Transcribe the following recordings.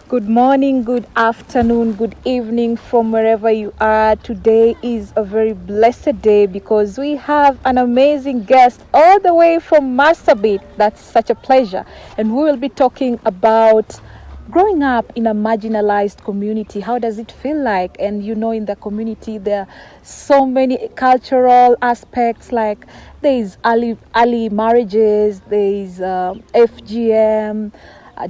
Good morning, good afternoon, good evening from wherever you are. Today is a very blessed day because we have an amazing guest all the way from Marsabit. That's such a pleasure. And we will be talking about growing up in a marginalized community. How does it feel like? And in the community, there are so many cultural aspects, like there is early marriages, there is FGM,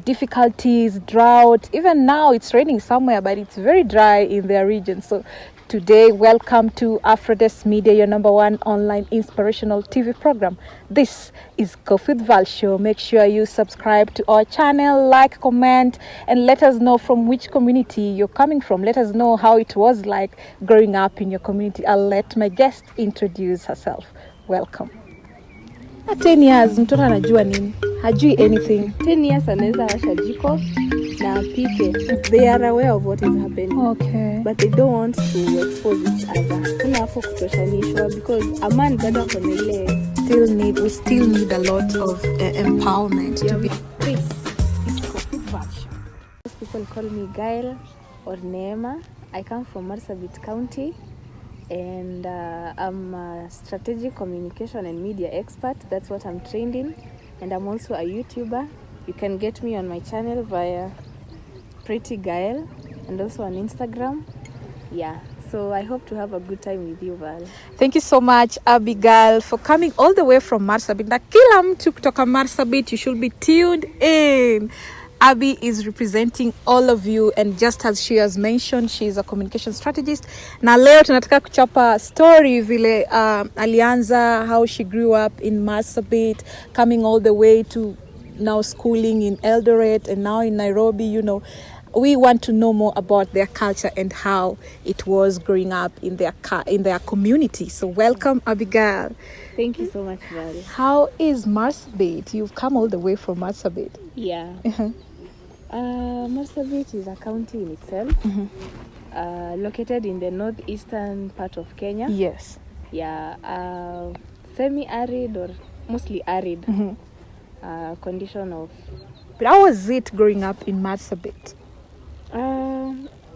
difficulties, drought. Even now it's raining somewhere, but it's very dry in their region. So today, welcome to Afrodess Media, your number one online inspirational TV program. This is Coffee with Val Show. Make sure you subscribe to our channel, like, comment, and let us know from which community you're coming from. Let us know how it was like growing up in your community. I'll let my guest introduce herself. Welcome. 10 years, mtoto anajua nini? Hajui anything. 10 years anaweza washa jiko na apike. They are aware of what is happening. Okay. But they don't want to expose each other. Kuna hapo kutoshanishwa because a man bado kona ile we still need a lot of empowerment to be. This is Coffee version. Most people call me Gaelle or Neema. I come from Marsabit County. And I'm a strategic communication and media expert. That's what I'm trained in. And I'm also a YouTuber. You can get me on my channel via Preety Gaelle and also on Instagram. Yeah, so I hope to have a good time with you, Val. Thank you so much, Abigail, for coming all the way from Marsabit. Na kila mtu kutoka Marsabit, you should be tuned in. Abby is representing all of you, and just as she has mentioned, she is a communication strategist. Na leo tunataka kuchapa story vile alianza, how she grew up in Marsabit, coming all the way to now schooling in Eldoret and now in Nairobi. We want to know more about their culture and how it was growing up in their community. So welcome, Abigail. Thank you so much, Val. How is Marsabit? You've come all the way from Marsabit. Yeah. Marsabit is a county in itself, located in the northeastern part of Kenya. Yes. Yeah, semi-arid or mostly arid condition of. But how was it growing up in Marsabit?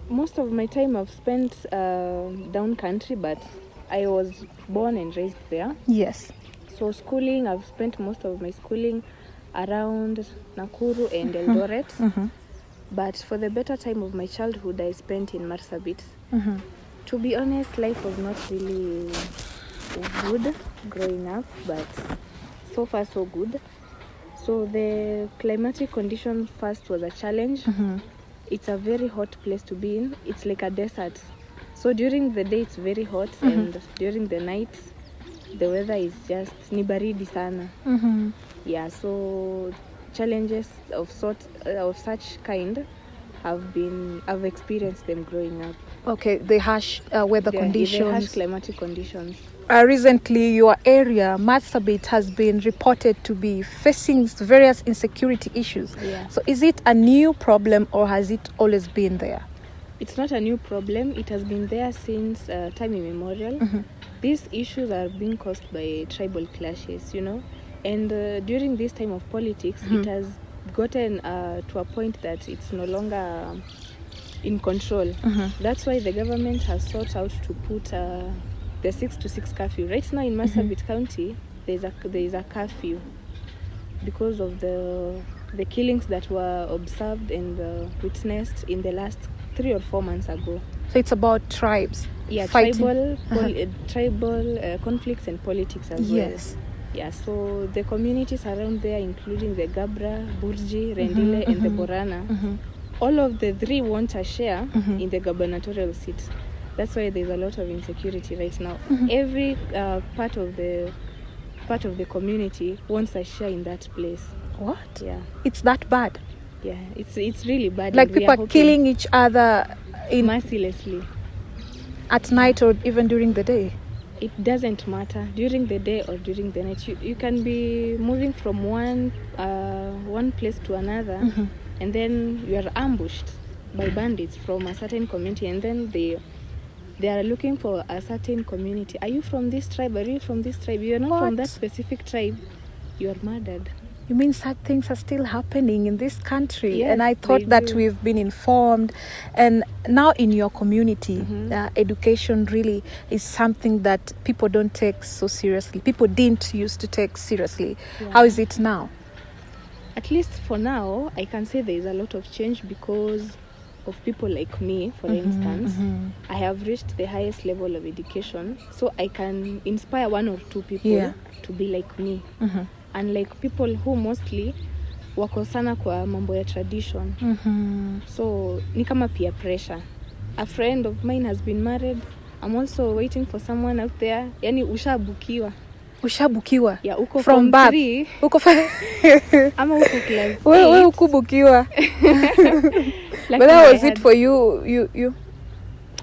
Most of my time I've spent down country, but I was born and raised there. Yes. So schooling, I've spent most of my schooling around Nakuru and Eldoret. But for the better time of my childhood, I spent in Marsabit. To be honest, life was not really good growing up, but so far so good. So the climatic condition first was a challenge. It's a very hot place to be in. It's like a desert. So during the day it's very hot, and during the night the weather is just ni baridi sana. Yeah, so challenges of such kind I've experienced them growing up. Okay, the harsh weather conditions. The harsh climatic conditions. Recently, your area, Marsabit, has been reported to be facing various insecurity issues. Yeah. So is it a new problem or has it always been there? It's not a new problem. It has been there since time immemorial. These issues are being caused by tribal clashes, And during this time of politics, it has gotten to a point that it's no longer in control. That's why the government has sought out to put the 6 to 6 curfew. Right now in Marsabit County, there is a curfew because of the killings that were observed and witnessed in the last 3 or 4 months ago. So it's about tribes. Yeah, fighting. tribal conflicts and politics as well. Yes. Yeah, so the communities around there, including the Gabra, Burji, Rendile, and the Borana, all of the 3 want a share in the gubernatorial seat. That's why there's a lot of insecurity right now. Every part of the community wants a share in that place. What? Yeah. It's that bad? Yeah, it's really bad. Like people killing each other mercilessly at night or even during the day? It doesn't matter during the day or during the night. You can be moving from one place to another, and then you are ambushed by bandits from a certain community, and then they are looking for a certain community. Are you from this tribe? Are you from this tribe? You are not from that specific tribe. You are murdered. You mean such things are still happening in this country? Yes, And I thought that do. we've been informed. And now in your community, Mm-hmm. Education really is something that people don't take so seriously. People didn't used to take seriously. Yeah. How is it now? At least for now, I can say there is a lot of change because of people like me, for instance. I have reached the highest level of education, so I can inspire one or two people to be like me. Unlike people who mostly wako sana kwa mambo ya tradition. So ni kama peer pressure. A friend of mine has been married. I'm also waiting for someone out there. Yani ushabukiwa. Yeah, uko from form birth. 3 ama uko class 8. Wewe ukubukiwa. But that was it for you.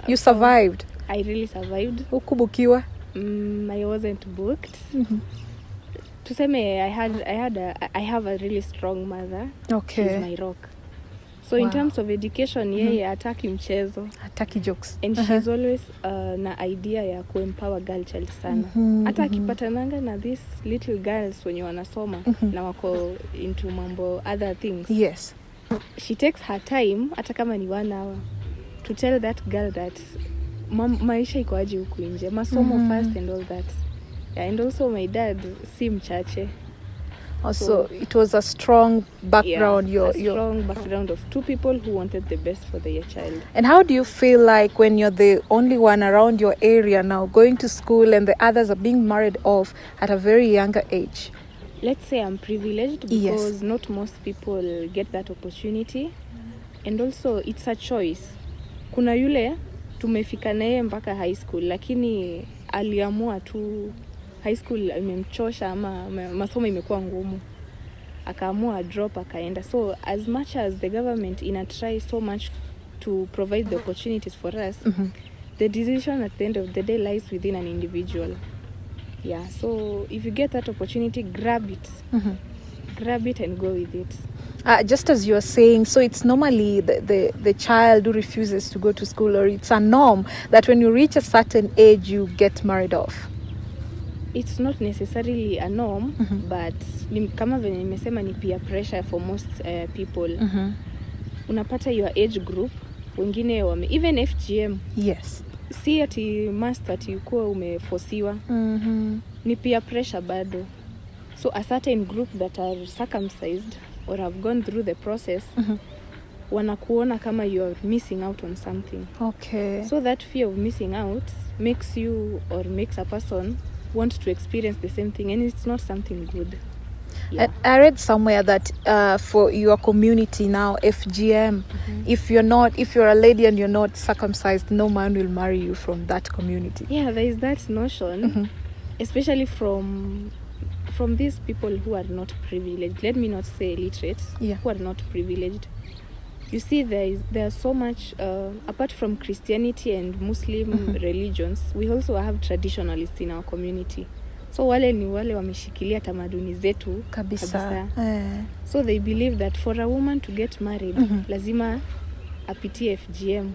You survived. I really survived. Ukubukiwa. I wasn't booked. Tuseme I have a really strong mother. Okay. She's my rock. So in terms of education, yeye hataki mchezo. Hataki jokes. And she's always na idea ya kuempower girl child sana. Hata akipatananga na these little girls wenye wanasoma na wako into mambo other things. Yes. She takes her time, hata kama ni 1 hour, to tell that girl that maisha iko aje huku nje, masomo first and all that. Yeah, and also my dad si mchache. Also, it was a strong background. A strong background of two people who wanted the best for their child. And how do you feel like when you're the only one around your area now going to school and the others are being married off at a very younger age? Let's say I'm privileged because not most people get that opportunity. And also it's a choice. Kuna yule tumefika naye mpaka high school lakini aliamua tu high school imemchosha ama masomo imekuwa ngumu, akaamua drop akaenda. So as much as the government try so much to provide the opportunities for us, the decision at the end of the day lies within an individual. Yeah, so if you get that opportunity, grab it. Grab it and go with it. Just as you're saying, so it's normally the child who refuses to go to school, or it's a norm that when you reach a certain age you get married off? It's not necessarily a norm, but kama venye nimesema ni peer pressure for most people. Unapata your age group, wengine even FGM. Yes. Si ati master ati ukuwa umefosiwa. Ni peer pressure bado. So a certain group that are circumcised or have gone through the process, wanakuona kama you're missing out on something. Okay. So that fear of missing out makes you or makes a person want to experience the same thing, and it's not something good. Yeah. I read somewhere that for your community now, FGM, if you're a lady and you're not circumcised, no man will marry you from that community. Yeah, there is that notion, especially from these people who are not privileged. Let me not say illiterate, who are not privileged. You see, there's so much, apart from Christianity and Muslim religions, we also have traditionalists in our community. So wale ni wale wameshikilia tamaduni zetu kabisa. So they believe that for a woman to get married, lazima apitie FGM.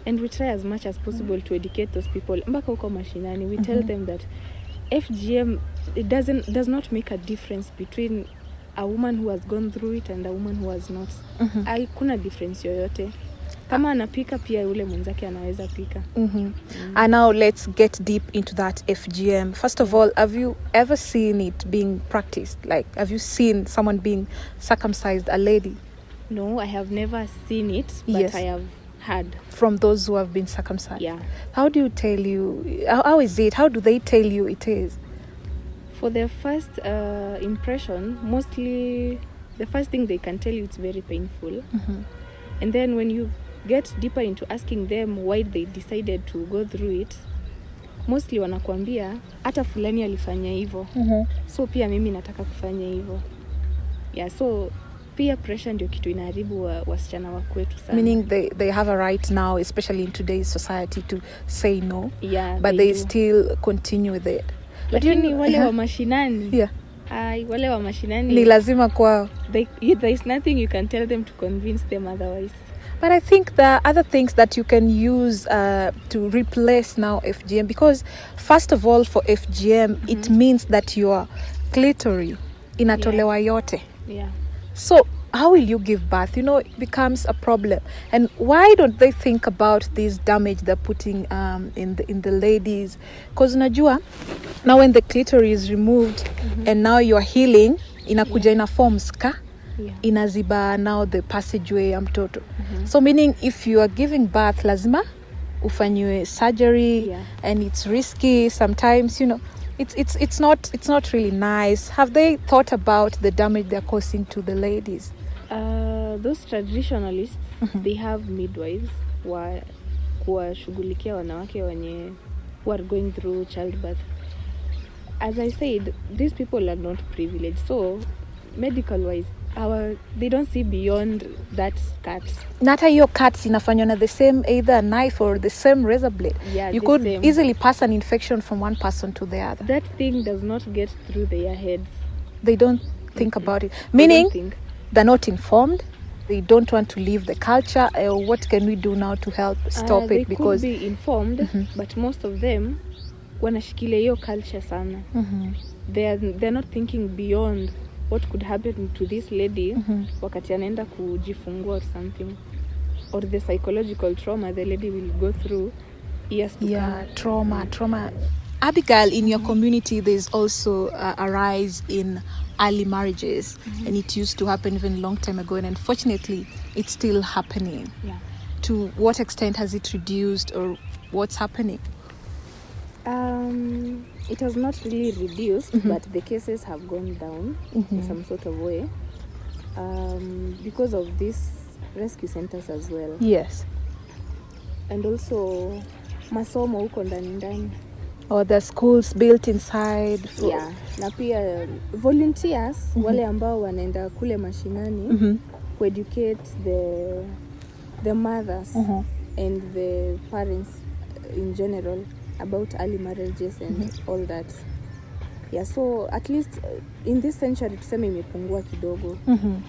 And we try as much as possible to educate those people. Mpaka huko mashinani, we tell them that FGM, it does not make a difference between a woman who has gone through it and a woman who has not. Hakuna difference yoyote. Kama anapika pia yule mwenzake anaweza pika. And now let's get deep into that FGM. First of all, have you ever seen it being practiced? Like, have you seen someone being circumcised, a lady? No, I have never seen it, but I have heard. From those who have been circumcised? Yeah. How do is it? How do they tell you it is? For their first impression, mostly the first thing they can tell you, it's very painful. And then when you get deeper into asking them why they decided to go through it, mostly wanakuambia hata fulani alifanya hivyo. So pia mimi nataka kufanya hivyo. Yeah, so peer pressure ndio kitu inaharibu wasichana wa kwetu sana. Meaning they have a right now, especially in today's society, to say no. Yeah, but they still continue with it. Lakini wale wa mashinani. Wale wa mashinani ni lazima kwao. There is nothing you can tell them to convince them otherwise. But I think there are other things that you can use to replace now FGM, because first of all, for FGM, it means that your clitoris inatolewa yote. Yeah. So how will you give birth? It becomes a problem. And why don't they think about this damage they're putting in the ladies? Because unajua, now when the clitoris is removed and now you're healing, inakuja ina form scar, inaziba now the passageway ya mtoto. So meaning if you are giving birth, lazima ufanyiwe surgery, and it's risky sometimes, it's not really nice. Have they thought about the damage they're causing to the ladies? Those traditionalists, they have midwives kuwashughulikia wanawake wenye who are going through childbirth. As I said, these people are not privileged, so medical wise they don't see beyond that cut. Nata hiyo cuts inafanywa na the same either knife or the same razor blade. You could easily pass an infection from one person to the other. That thing does not get through their heads. They don't think about it. Meaning they're not informed. They don't want to leave the culture. What can we do now to help stop it? Because they could be informed, but most of them wanashikilia hiyo culture sana. They're not thinking beyond what could happen to this lady wakati anaenda kujifungua or something, or the psychological trauma the lady will go through years to come. Trauma. Abigail, in your community there's also a rise in early marriages, and it used to happen even a long time ago, and unfortunately it's still happening. To what extent has it reduced, or what's happening? It has not really reduced, but the cases have gone down in some sort of way, because of these rescue centers as well. Yes. And also masomo huko ndani. Or the schools built inside. Na pia volunteers wale ambao wanaenda kule mashinani to educate the mothers and the parents in general about early marriages and all that. So at least in this century tuseme imepungua kidogo.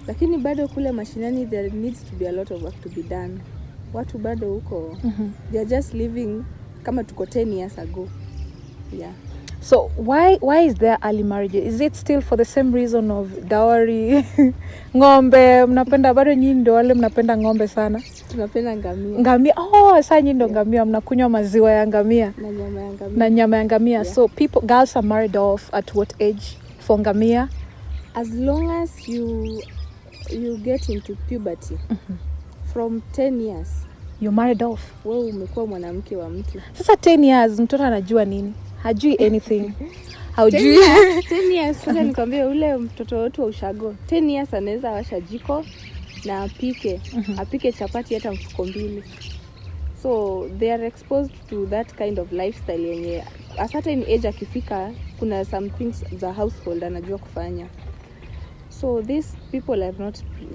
Lakini bado kule mashinani there needs to be a lot of work to be done. Watu bado huko they are just living kama tuko 10 years ago. So why is there early marriage? Is it still for the same reason of dowry? Ng'ombe, mnapenda bado nyinyi ndio wale mnapenda ng'ombe sana. Tunapenda ngamia. Ngamia. Sasa nyinyi ndio ngamia, mnakunywa maziwa ya ngamia na nyama ya ngamia. So girls are married off at what age for ngamia? As long as you get into puberty. From 10 years you're married off. Wewe umekuwa mwanamke wa mtu. Sasa 10 years mtoto anajua nini? Hajui anything. Haujui 10 years sasa nikwambie ule mtoto wetu wa ushago 10 years anaweza washa jiko na apike chapati hata mfuko 2. So they are exposed to that kind of lifestyle yenye a certain age akifika kuna some things za household anajua kufanya. So these people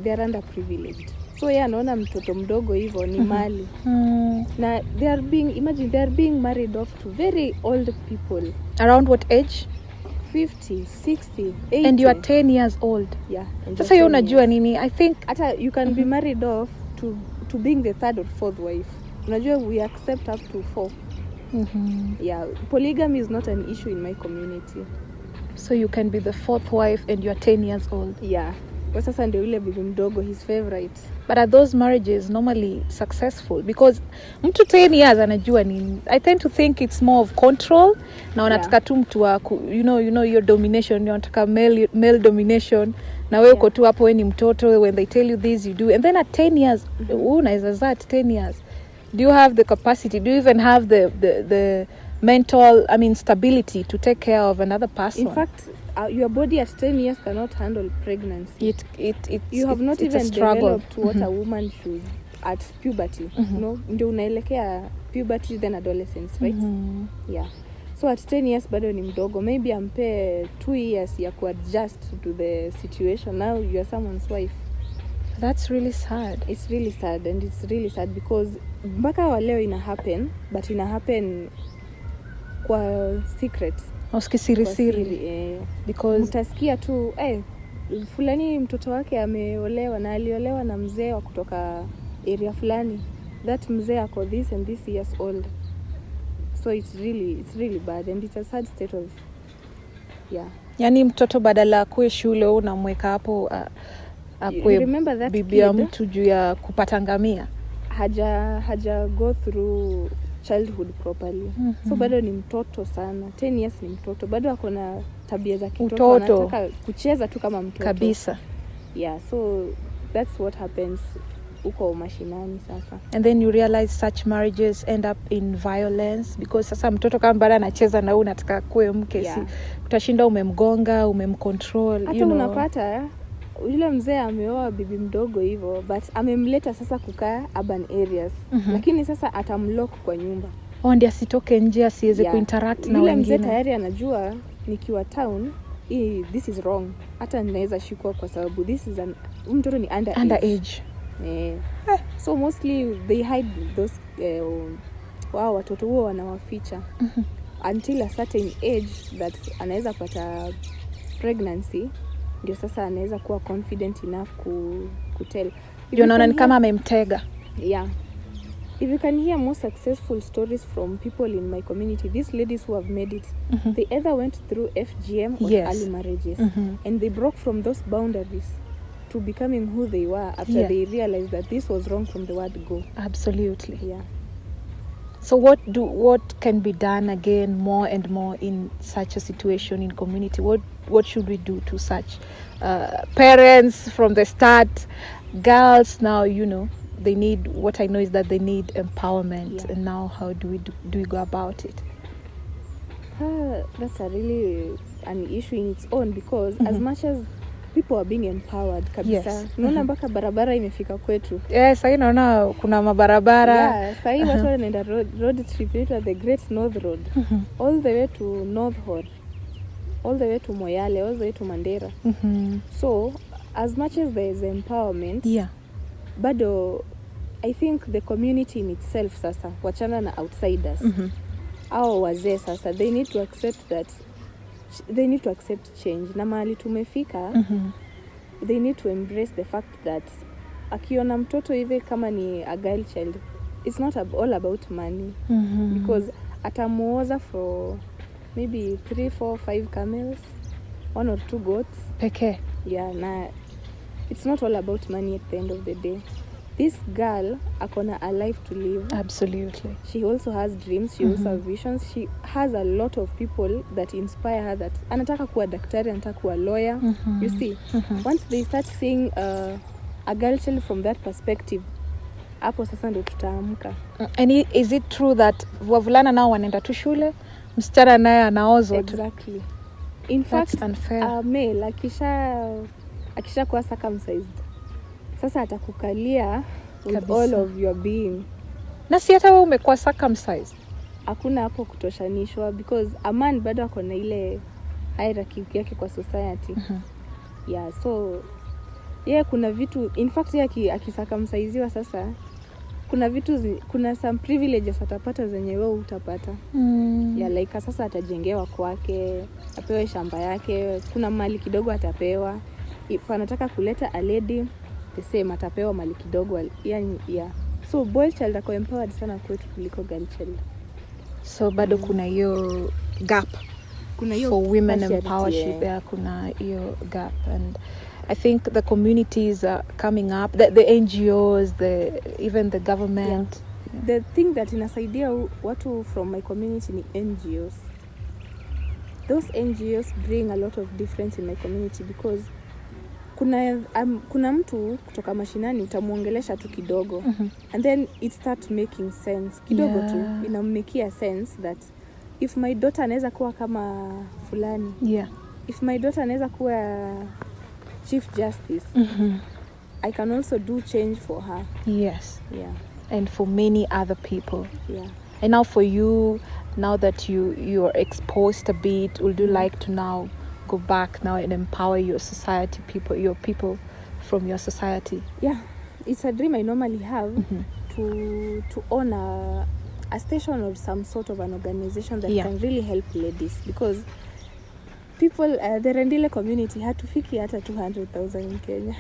they are underprivileged. So anaona mtoto mdogo hivyo ni mali. Na they are being married off to very old people. Around what age? 50, 60, 80. And you are 10 years old. Sasa hiyo unajua nini? I think hata you can be married off to being the third or fourth wife. Unajua we accept up to 4. Polygamy is not an issue in my community. So you can be the fourth wife and you are 10 years old. Kwa sasa ndio yule bibi mdogo his favorite. But are those marriages normally successful? Because mtu 10 years anajua nini? I tend to think it's more of control. Na wanataka tu mtu wa you know your domination, wanataka male domination. Na wewe uko tu hapo wewe ni mtoto, when they tell you this you do. And then at 10 years, unaweza za 10 years. Do you have the capacity? Do you even have the mental, stability to take care of another person? In fact, your body at 10 years cannot handle pregnancy. You have not even developed what a woman should at puberty. Ndio unaelekea puberty then adolescence, right? So at 10 years bado ni mdogo. Maybe ampe 2 years ya kuadjust to the situation. Now you are someone's wife. That's really sad. It's really sad, and it's really sad because mpaka wa leo ina happen, but ina happen kwa secret. Siri. Because utasikia tu fulani mtoto wake ameolewa na aliolewa na mzee wa kutoka area fulani. That mzee ako this and this years old. So it's really bad, and it's a sad state of Yani mtoto badala akue shule unamweka hapo akue bibi ya mtu juu ya kupata ngamia. Haja go through childhood properly. So bado ni mtoto sana. 10 years ni mtoto. Bado ako na tabia za kitoto, anataka kucheza tu kama mtoto. Kabisa. Yeah, so that's what happens uko mashinani sasa. And then you realize such marriages end up in violence because sasa mtoto kama bado anacheza na wewe unataka kuwe mke, si utashinda umemgonga, umemcontrol, hata unapata yule mzee ameoa bibi mdogo hivyo, but amemleta sasa kukaa urban areas. Lakini sasa atamlock kwa nyumba. Ndio asitoke nje, asiweze kuinteract na wengine. Yule mzee tayari anajua nikiwa town, this is wrong. Hata ninaweza shikwa kwa sababu this is mtoto ni underage. So mostly they hide those watoto huo wanawaficha until a certain age that anaweza pata pregnancy, ndio sasa anaweza kuwa confident enough kutell. You know, ni kama amemtega. Yeah. If you can hear more successful stories from people in my community, these ladies who have made it, they either went through FGM or early marriages, and they broke from those boundaries to becoming who they were after they realized that this was wrong from the word go. Absolutely. Yeah. So what can be done again more and more in such a situation in community? What should we do to such parents from the start? Girls now, you know, they need, what I know is that they need empowerment. And now how do we go about it? That's a really an issue in its own because as much as people are being empowered kabisa. Unaona mpaka barabara imefika kwetu. Sasa naona kuna mabarabara. Sasa hivi watu wanaenda road trip into the Great North Road. All the way to North Hall. All the way to Moyale, all the way to Mandera. So, as much as there is empowerment, bado I think the community in itself sasa wachana na outsiders. Au wazee sasa they need to accept that they need to accept change. Na mahali tumefika, they need to embrace the fact that akiona mtoto hivi kama ni a girl child, it's not all about money. Because atamuoza for maybe 3, 4, 5 camels, 1 or 2 goats. Peke. Yeah, na it's not all about money at the end of the day. This girl akona a life to live. Absolutely. She also has dreams, she also has visions. She has a lot of people that inspire her that anataka kuwa daktari, anataka kuwa lawyer. You see, once they start seeing a girl child from that perspective, hapo sasa ndio tutaamka. And is it true that wavulana nao wanaenda tu shule, msichana naye anaozwa? Exactly. In fact, male akisha kuwa circumcised, sasa atakukalia with all of your being. Na si hata wewe umekuwa circumcised. Hakuna hapo kutoshanishwa because a man bado ako na ile hierarchy yake kwa society. Yeah, so kuna vitu, in fact akicircumcisewa sasa kuna vitu kuna some privileges atapata zenye wewe utapata. Yeah, like sasa atajengewa kwake, apewe shamba yake, kuna mali kidogo atapewa. If anataka kuleta a lady, the same atapewa mali kidogo. So boy child ako empowered sana kwetu kuliko girl child. So bado kuna hiyo gap. Kuna hiyo for women empowership, kuna hiyo gap. And I think the communities are coming up, the NGOs, even the government. The thing that inasaidia watu from my community ni NGOs. Those NGOs bring a lot of difference in my community because kuna mtu kutoka mashinani utamuongelesha tu kidogo and then it starts making sense kidogo tu, inammekia sense that if my daughter anaweza kuwa kama fulani, if my daughter anaweza kuwa Chief Justice, I can also do change for her. And for many other people. And now for you, now that you are exposed a bit, would you like to now go back now and empower your society people, your people from your society? It's a dream I normally have to own a station or some sort of an organization that can really help ladies, because people, the Rendile community hatufiki hata 200,000 in Kenya.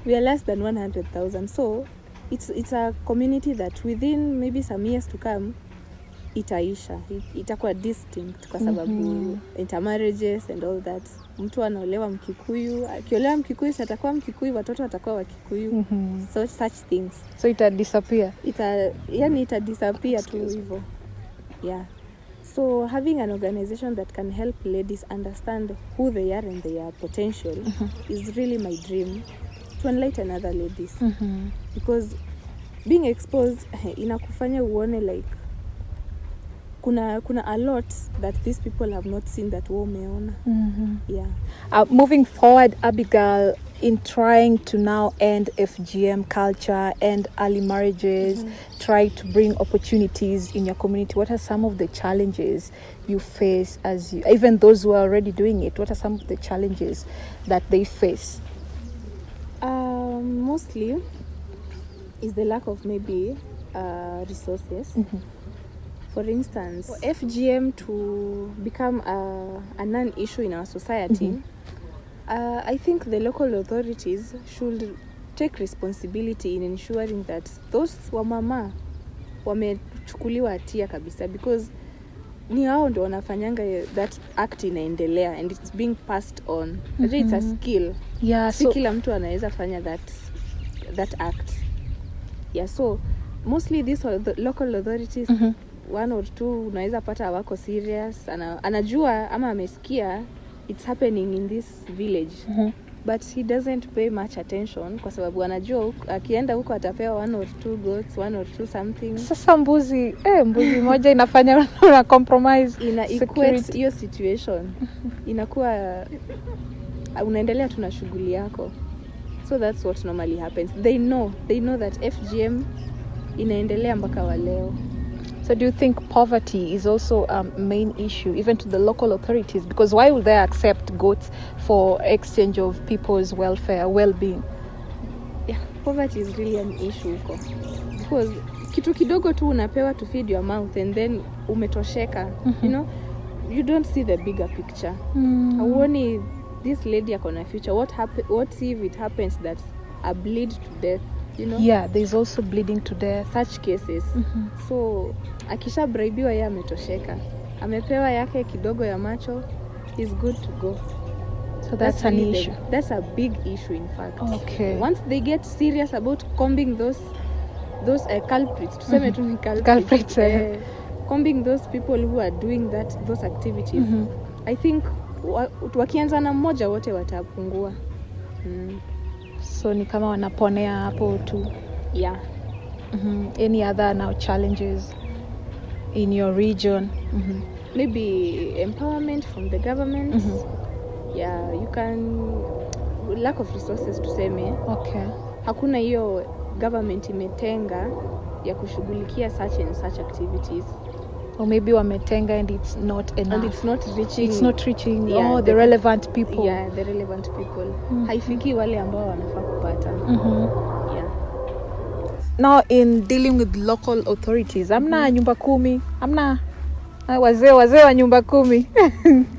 We are less than 100,000. So it's a community that within maybe some years to come, itaisha, itakuwa distinct kwa sababu intermarriages and all that. Mtu anaolewa Mkikuyu, akiolewa Mkikuyu atakuwa Mkikuyu, watoto watakuwa Wakikuyu. Such things. So ita disappear. Ita disappear tu hivyo. Yeah. So having an organization that can help ladies understand who they are and their potential is really my dream, to enlighten other ladies. Because being exposed inakufanya uone like kuna a lot that these people have not seen that umeona. Yeah. Moving forward, Abigail, in trying to now end FGM culture, end early marriages, try to bring opportunities in your community, what are some of the challenges you face as you, even those who are already doing it, what are some of the challenges that they face? Mostly is the lack of maybe resources. For instance, for FGM to become a non-issue in our society, I think the local authorities should take responsibility in ensuring that those wamama wamechukuliwa hatia kabisa, because ni hao ndio wanafanyanga that act inaendelea and it's being passed on. It's a skill. Yeah, so kila mtu anaweza fanya that act. Yeah, so mostly these are the local authorities. One or two unaweza pata wako serious, anajua ama amesikia it's happening in this village, but he doesn't pay much attention kwa sababu anajua akienda huko atapewa 1 or 2 goats, 1 or 2 something. Sasa mbuzi moja inafanya una compromise, equate hiyo situation. Inakuwa unaendelea tu na shughuli yako. So that's what normally happens. They know that FGM inaendelea mpaka wa leo. So do you think poverty is also a main issue, even to the local authorities? Because why would they accept goats for exchange of people's welfare, well-being? Yeah, poverty is really an issue huko. Because kitu kidogo tu unapewa to feed your mouth and then umetosheka. You know, you don't see the bigger picture. Hauoni this lady akona future. What if it happens that a bleed to death? You know? Yeah, there's also bleeding to death. Such cases. So akisha braibiwa yeye ametosheka, amepewa yake kidogo ya macho, is good to go. So that's an really issue. That's a big issue, in fact. Okay. Once they get serious about combing those culprits, tuseme tu ni culprits, combing those people who are doing those activities, I think wakianza na mmoja wote watapungua. So ni kama wanaponea hapo tu. Yeah. Any other now challenges in your region? Maybe empowerment from the government. Yeah, you can, lack of resources tuseme. Okay. Hakuna hiyo government imetenga ya kushughulikia such and such activities. Or maybe wametenga and it's not enough. And it's not reaching the relevant people. Yeah, the relevant people. Haifiki wale ambao wanafaa kupata. Yeah. Now in dealing with local authorities, amna nyumba kumi, amna wazee wa nyumba kumi.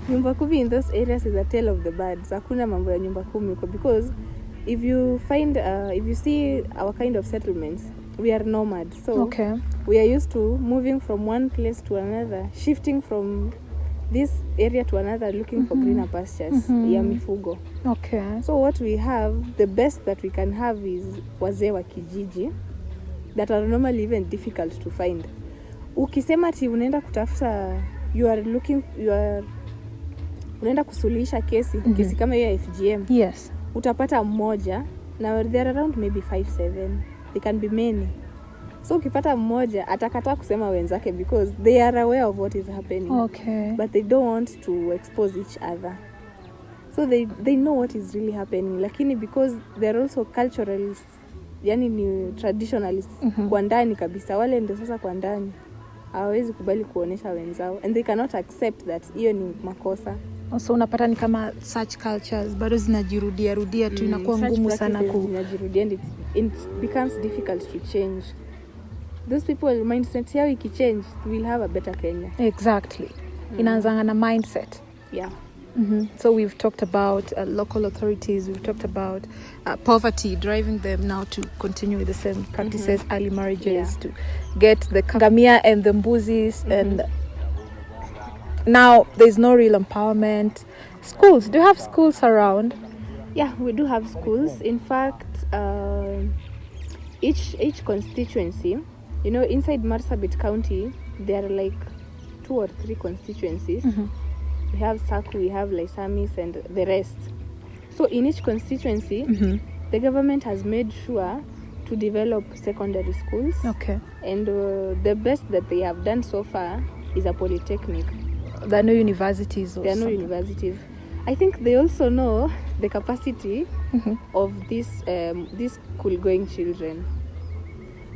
Nyumba kumi in those areas is a tale of the birds. Hakuna mambo ya nyumba kumi because if you see our kind of settlements, we are nomad. So we are used to moving from one place to another, shifting from this area to another, looking for greener pastures, ya mifugo. Okay. So what we have, the best that we can have is wazee wa kijiji that are normally even difficult to find. Ukisema ati unaenda kutafuta, unaenda kusuluhisha kesi kama hiyo ya FGM. Yes. Utapata mmoja, now there are around maybe 5-7. They can be many. So ukipata mmoja atakataa kusema wenzake because they are aware of what is happening. Okay. But they don't want to expose each other. So they know what is really happening. Lakini because they are also culturalists, yani ni traditionalists, kwa ndani kabisa, wale ndio sasa kwa ndani hawezi kubali kuonesha wenzao and they cannot accept that hiyo ni makosa. So unapata ni kama such cultures bado zinajirudia tu, inakuwa ngumu sana zinajirudia and it becomes difficult to change. Those people mindset yao ikichange, we will have a better Kenya. Exactly. Inaanzanga na mindset. Yeah. So we've talked about local authorities, we've talked about poverty, driving them now to continue with the same practices, early marriages, to get the ngamia and the mbuzis, and now there's no real empowerment. Schools, do you have schools around? Yeah, we do have schools. In fact, each constituency, inside Marsabit County, there are like 2 or 3 constituencies. We have Saku, we have Laisamis, and the rest. So in each constituency, the government has made sure to develop secondary schools. Okay. And the best that they have done so far is a polytechnic. There are no universities. There are no universities. I think they also know the capacity of these school-going children.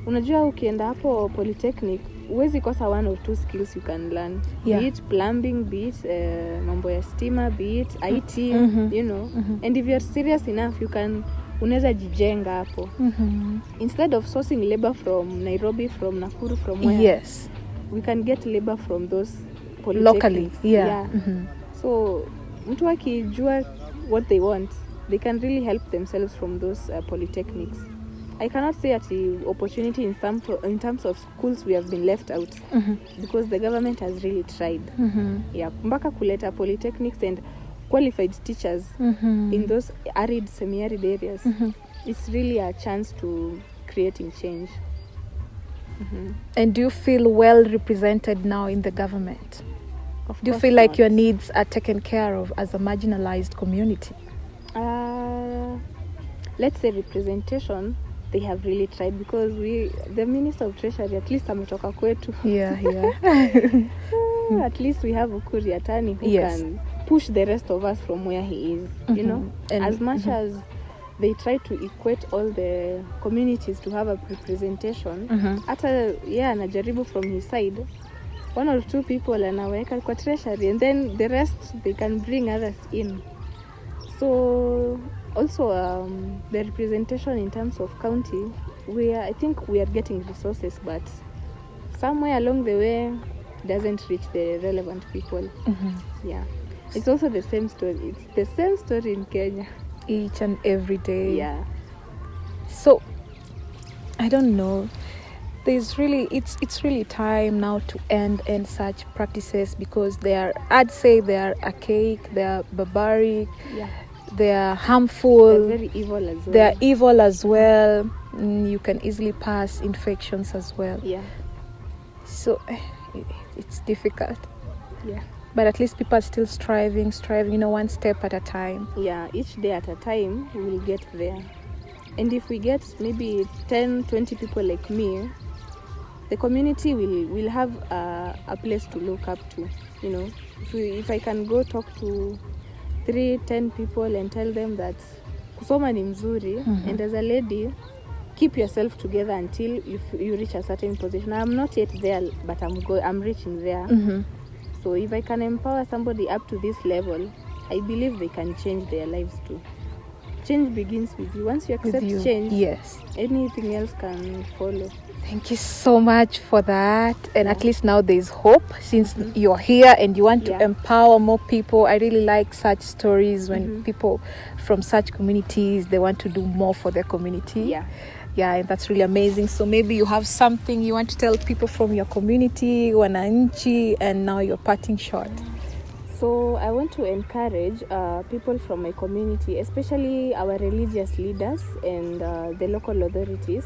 Unajua ukienda hapo polytechnic, huwezi kosa 1 or 2 skills you can learn. Be it plumbing, be it mambo ya stima, be it IT, And if you're serious enough, unaweza jijenga hapo. Instead of sourcing labor from Nairobi, from Nakuru, from where? Yes. We can get labor from those locally. Yeah. So mtu akijua what they want, they can really help themselves from those polytechnics. I cannot say that the opportunity in terms of schools we have been left out, because the government has really tried. Mpaka kuleta polytechnics and qualified teachers in those arid, semi-arid areas. It's really a chance to creating change. And do you feel well represented now in the government? Do you feel like your needs are taken care of as a marginalized community? Let's say representation, they have really tried, because the Minister of Treasury, at least ametoka kwetu. At least we have Ukuri Atani who can push the rest of us from where he is, And as much as they try to equate all the communities to have a representation, hata anajaribu from his side, 1 or 2 people anaweka kwa treasury, and then the rest they can bring others in. So also the representation in terms of county, I think we are getting resources, but somewhere along the way doesn't reach the relevant people. It's also the same story. It's the same story in Kenya each and every day. So I don't know, it's really time now to end such practices, because I'd say they are archaic, they are barbaric, they are harmful, they're very evil as well. They are evil as well. You can easily pass infections as well. So it's difficult. But at least people are still striving, 1 step at a time. Each day at a time, we will get there. And if we get maybe 10, 20 people like me, the community will have a place to look up to. If I can go talk to 3, 10 people and tell them that kusoma ni mzuri, and as a lady, keep yourself together until you reach a certain position. I'm not yet there, but I'm reaching there. So if I can empower somebody up to this level, I believe they can change their lives too. Change begins with you. Once you accept change, anything else can follow. Thank you so much for that. And at least now there's hope, since you're here and you want to empower more people. I really like such stories when people from such communities, they want to do more for their community. And that's really amazing. So maybe you have something you want to tell people from your community, wananchi, and now you're parting short. So I want to encourage people from my community, especially our religious leaders and the local authorities,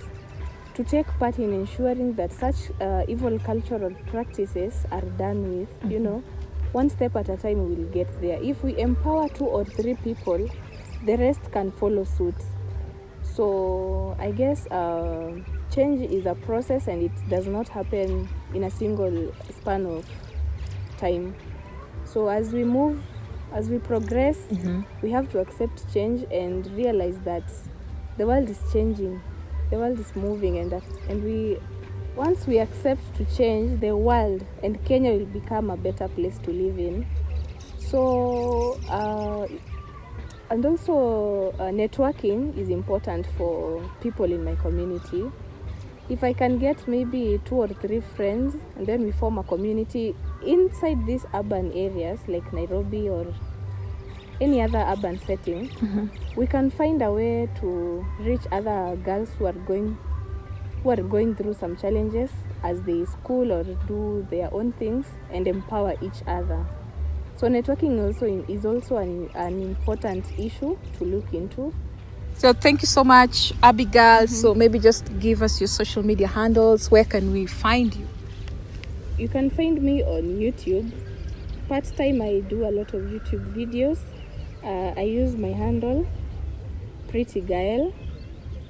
to take part in ensuring that such evil cultural practices are done with. 1 step at a time we will get there. If we empower 2 or 3 people, the rest can follow suit. So I guess change is a process, and it does not happen in a single span of time. So as we progress, we have to accept change and realize that the world is changing, the world is moving, and once we accept to change, the world and Kenya will become a better place to live in. So and also networking is important for people in my community. If I can get maybe 2 or 3 friends, and then we form a community inside these urban areas like Nairobi or any other urban setting, we can find a way to reach other girls who are going through some challenges as they school or do their own things, and empower each other. So networking is also an important issue to look into. So thank you so much, Abigail. So maybe just give us your social media handles. Where can we find you? You can find me on YouTube. Part-time, I do a lot of YouTube videos. I use my handle, Preety Gaelle.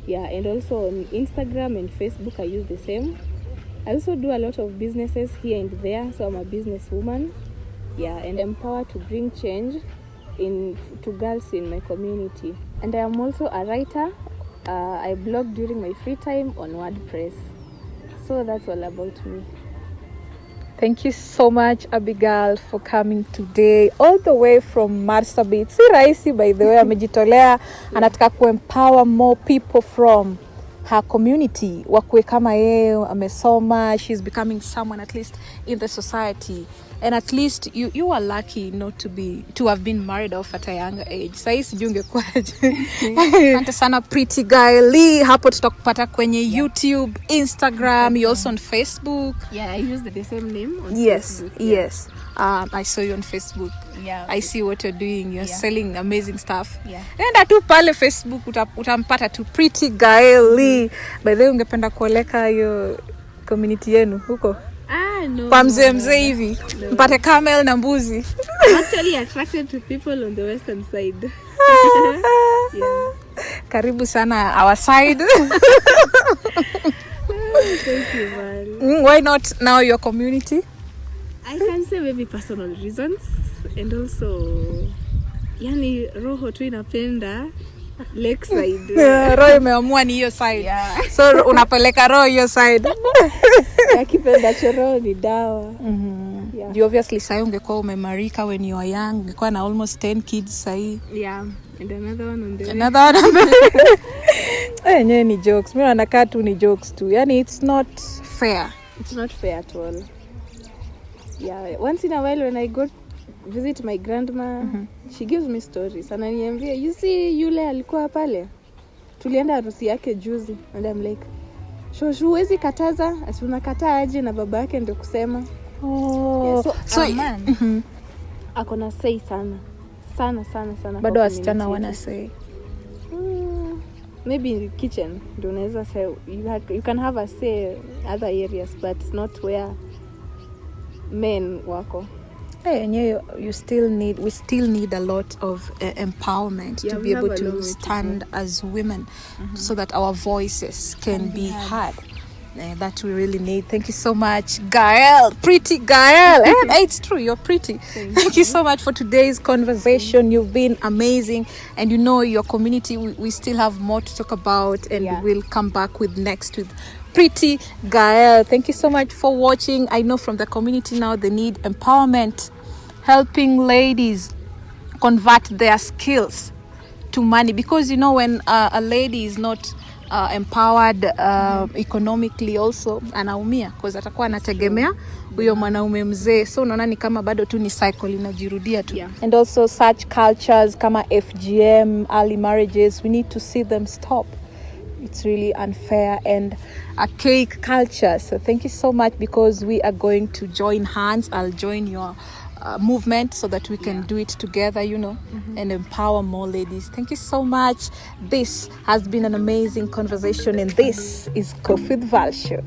Yeah, and also on Instagram and Facebook, I use the same. I also do a lot of businesses here and there, so I'm a businesswoman. Yeah, and empower to bring change to girls in my community. And I am also a writer. I blog during my free time on WordPress. So that's all about me. Thank you so much, Abigail, for coming today all the way from Marsabit. Si rahisi, by the way, amejitolea. Anataka kuempower more people from her community. Wakwe kama yeye, amesoma, she's becoming someone at least in the society. And at least you are lucky not to have been married off at a younger age. Sasa sijui ungekuaje. Asante sana Preety Gaelle. Hapo tutakupata kwenye YouTube, Instagram, you also on Facebook. Yeah, I use the same name on Facebook. Yeah. Yes. I saw you on Facebook. Yeah. I see what you're doing. You're selling amazing stuff. Yeah. Nenda tu pale Facebook utampata tu Preety Gaelle. By the way, ungependa kuoleka hiyo community yenu huko? No. Kwa mzee hivi. Mpate camel na mbuzi. I'm actually attracted to people on the western side. Yeah. Karibu sana our side. Thank you, man. Why not now your community? I can say maybe personal reasons, and also yani roho tu inapenda lakeside. Roho imeamua ni hiyo side. Yeah. So unapeleka roho hiyo side. Akipenda choro ni dawa. Yeah. You obviously say ungekuwa umemarika when you were young, ungekuwa na almost 10 kids sahi. Yeah, and another one on the way. Another one. Yenyewe ni jokes. Mimi nakaa tu ni jokes tu. Yani it's not fair. It's not fair at all. Yeah, once in a while when I go visit my grandma, she gives me stories. Ananiambia, you see yule alikuwa pale, tulienda harusi yake juzi. And I'm like, shoshu huwezi kataza, ati unakataa aje na baba yake ndio kusema. Oh. Yeah, so man, akona say sana bado wasichana wana say. Maybe in the kitchen ndio unaweza say you can have a say other areas, but not where men wako. Hey, we still need a lot of empowerment to be able to stand as women, so that our voices can be heard. That we really need. Thank you so much, Gaelle, Preety Gaelle. It's true, you're pretty. Thank you so much for today's conversation. You've been amazing, and your community, we still have more to talk about, and we'll come back with Preety Gaelle. Thank you so much for watching. I know from the community now they need empowerment, helping ladies convert their skills to money, because when a lady is not empowered economically, also anaumia because atakuwa anategemea huyo mwanaume mzee. So unaona ni kama bado tu ni cycle inajirudia tu. And also such cultures kama FGM, early marriages, we need to see them stop. It's really unfair and archaic culture. So thank you so much, because we are going to join hands. I'll join your movement so that we can do it together, and empower more ladies. Thank you so much. This has been an amazing conversation, and this is Coffee with Val Show.